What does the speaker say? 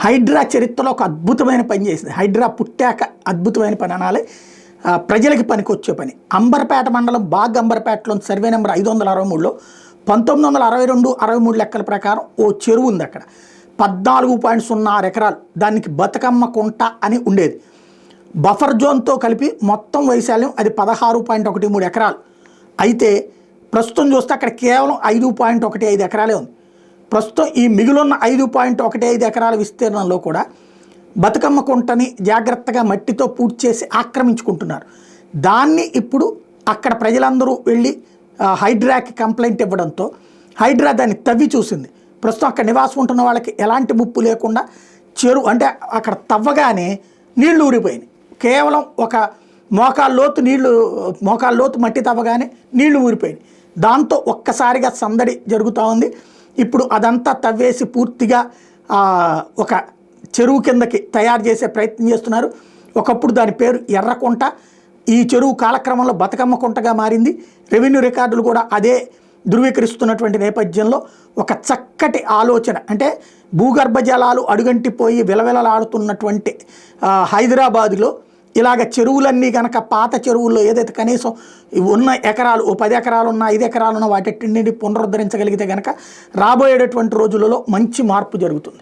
హైడ్రా చరిత్రలో ఒక అద్భుతమైన పని చేసింది. హైడ్రా పుట్టాక అద్భుతమైన పని అనాలి, ప్రజలకి పనికొచ్చే పని. అంబర్పేట మండలం బాగ్ అంబర్పేటలో సర్వే నెంబర్ 563లో 1962-63 లెక్కల ప్రకారం ఓ చెరువు ఉంది. అక్కడ 14.06 ఎకరాలు, దానికి బతుకమ్మ కుంట అని ఉండేది. బఫర్ జోన్తో కలిపి మొత్తం వైశాల్యం అది 16.13 ఎకరాలు. అయితే ప్రస్తుతం చూస్తే అక్కడ కేవలం 5.15 ఎకరాలే ఉంది. ప్రస్తుతం ఈ మిగిలిన 5.15 ఎకరాల విస్తీర్ణంలో కూడా బతుకమ్మ కుంటని జాగ్రత్తగా మట్టితో పూర్తి చేసి ఆక్రమించుకుంటున్నారు. దాన్ని ఇప్పుడు అక్కడ ప్రజలందరూ వెళ్ళి హైడ్రాకి కంప్లైంట్ ఇవ్వడంతో హైడ్రా దాన్ని తవ్వి చూసింది. ప్రస్తుతం అక్కడ నివాసం ఉంటున్న వాళ్ళకి ఎలాంటి ముప్పు లేకుండా చెరువు అంటే అక్కడ తవ్వగానే నీళ్లు ఊరిపోయినాయి. కేవలం ఒక మోకాళ్ళ లోతు మట్టి తవ్వగానే నీళ్లు ఊరిపోయినాయి. దాంతో ఒక్కసారిగా సందడి జరుగుతూ ఉంది. ఇప్పుడు అదంతా తవ్వేసి పూర్తిగా ఒక చెరువు కిందకి తయారు చేసే ప్రయత్నం చేస్తున్నారు. ఒకప్పుడు దాని పేరు ఎర్రకుంట, ఈ చెరువు కాలక్రమంలో బతుకమ్మ కుంటగా మారింది. రెవెన్యూ రికార్డులు కూడా అదే ధృవీకరిస్తున్నటువంటి నేపథ్యంలో ఒక చక్కటి ఆలోచన, అంటే భూగర్భ జలాలు అడుగంటిపోయి విలవిలలాడుతున్నటువంటి హైదరాబాదులో ఇలాగ చెరువులన్నీ కనుక పాత చెరువుల్లో ఏదైతే కనీసం ఉన్న ఎకరాలు 10 ఎకరాలు ఉన్న 5 ఎకరాలు ఉన్న వాటిని పునరుద్ధరించగలిగితే కనుక రాబోయేటటువంటి రోజులలో మంచి మార్పు జరుగుతుంది.